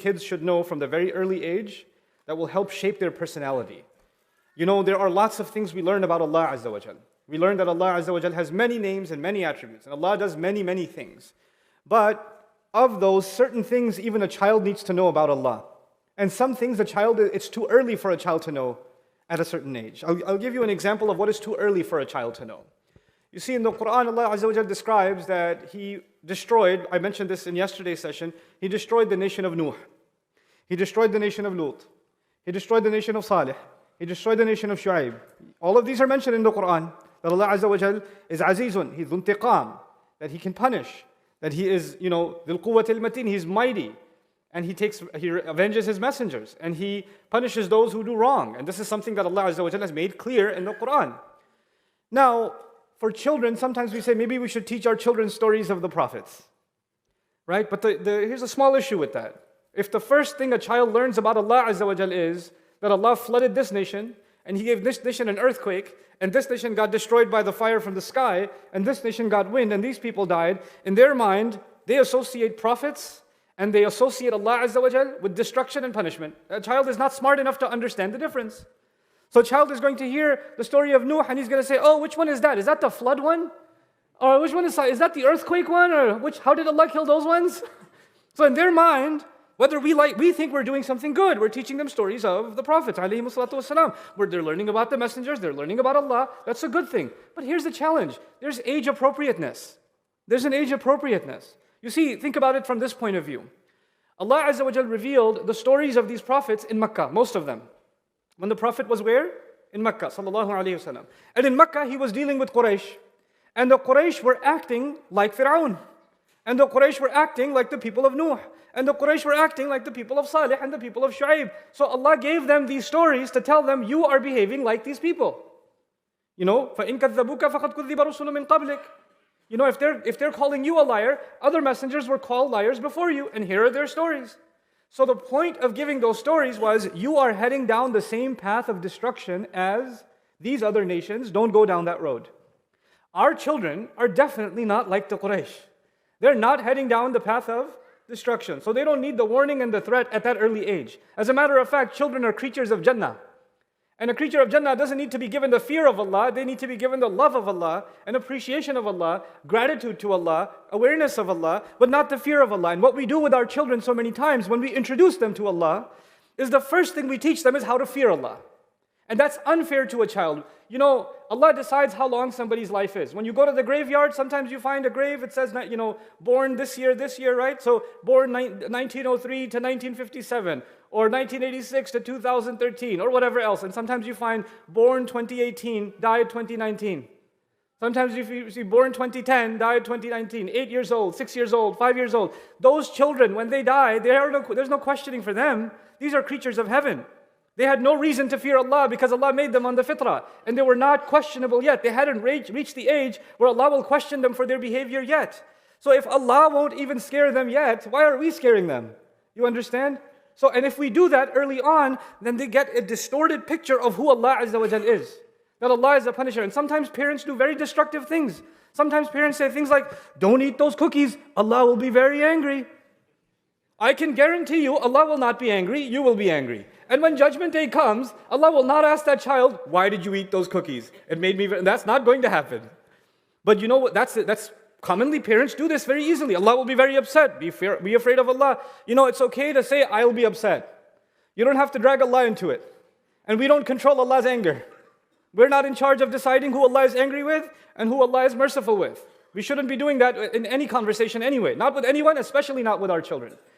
kids should know from the very early age that will help shape their personality. You know, there are lots of things we learn about Allah Azza wa Jal. We learn that Allah Azza wa Jal has many names and many attributes, and Allah does many, many things. But of those, certain things even a child needs to know about Allah. And some things it's too early for a child to know at a certain age. I'll give you an example of what is too early for a child to know. You see, in the Quran, Allah Azza wa Jal describes that He destroyed, I mentioned this in yesterday's session, He destroyed the nation of Nuh. He destroyed the nation of Lut. He destroyed the nation of Salih. He destroyed the nation of Shu'aib. All of these are mentioned in the Quran, that Allah Azza wa Jal is Azizun, He's Dhuntiqam, that He can punish, that He is, Dhul Quwwatil Mateen, He's mighty, and He avenges His messengers, and He punishes those who do wrong. And this is something that Allah Azza wa Jal has made clear in the Quran. Now, for children, sometimes we say maybe we should teach our children stories of the prophets, right? But here's a small issue with that. If the first thing a child learns about Allah Azza wa Jal is that Allah flooded this nation, and He gave this nation an earthquake, and this nation got destroyed by the fire from the sky, and this nation got wind, and these people died, in their mind, they associate prophets, and they associate Allah Azza wa Jal with destruction and punishment. A child is not smart enough to understand the difference. So a child is going to hear the story of Nuh, and he's going to say, oh, which one is that? Is that the flood one? Or which one is that the earthquake one? Or how did Allah kill those ones? So in their mind, whether we think we're doing something good, we're teaching them stories of the prophets, alayhimu salatu wasalam, where they're learning about the messengers, they're learning about Allah. That's a good thing. But here's the challenge. There's age appropriateness. There's an age appropriateness. You see, think about it from this point of view. Allah Azza wa Jal revealed the stories of these prophets in Makkah, most of them. When the Prophet was where? In Makkah, sallallahu alayhi wasallam. And in Makkah, he was dealing with Quraysh. And the Quraysh were acting like Fir'aun. And the Quraysh were acting like the people of Nuh. And the Quraysh were acting like the people of Salih and the people of Shu'aib. So Allah gave them these stories to tell them, you are behaving like these people. فَإِن كَذَّبُوكَ فَقَدْ كُذِّبَ رُسُلٌ مِّن قَبْلِكَ. If they're calling you a liar, other messengers were called liars before you, and here are their stories. So the point of giving those stories was, you are heading down the same path of destruction as these other nations. Don't go down that road. Our children are definitely not like the Quraysh. They're not heading down the path of destruction. So they don't need the warning and the threat at that early age. As a matter of fact, children are creatures of Jannah. And a creature of Jannah doesn't need to be given the fear of Allah, they need to be given the love of Allah, an appreciation of Allah, gratitude to Allah, awareness of Allah, but not the fear of Allah. And what we do with our children so many times when we introduce them to Allah is the first thing we teach them is how to fear Allah. And that's unfair to a child. Allah decides how long somebody's life is. When you go to the graveyard, sometimes you find a grave, it says, born this year, right? So born 1903 to 1957, or 1986 to 2013, or whatever else. And sometimes you find born 2018, died 2019. Sometimes you see born 2010, died 2019, 8 years old, 6 years old, 5 years old. Those children, when they die, there's no questioning for them. These are creatures of heaven. They had no reason to fear Allah because Allah made them on the fitrah. And they were not questionable yet. They hadn't reached the age where Allah will question them for their behavior yet. So if Allah won't even scare them yet, why are we scaring them? You understand? And if we do that early on, then they get a distorted picture of who Allah Azza wa Jal is. That Allah is a punisher. And sometimes parents do very destructive things. Sometimes parents say things like, don't eat those cookies, Allah will be very angry. I can guarantee you, Allah will not be angry, you will be angry. And when judgment day comes, Allah will not ask that child, why did you eat those cookies? It made me, that's not going to happen. But you know what, that's commonly parents do this very easily. Allah will be very upset, be afraid of Allah. It's okay to say, I'll be upset. You don't have to drag Allah into it. And we don't control Allah's anger. We're not in charge of deciding who Allah is angry with and who Allah is merciful with. We shouldn't be doing that in any conversation anyway. Not with anyone, especially not with our children.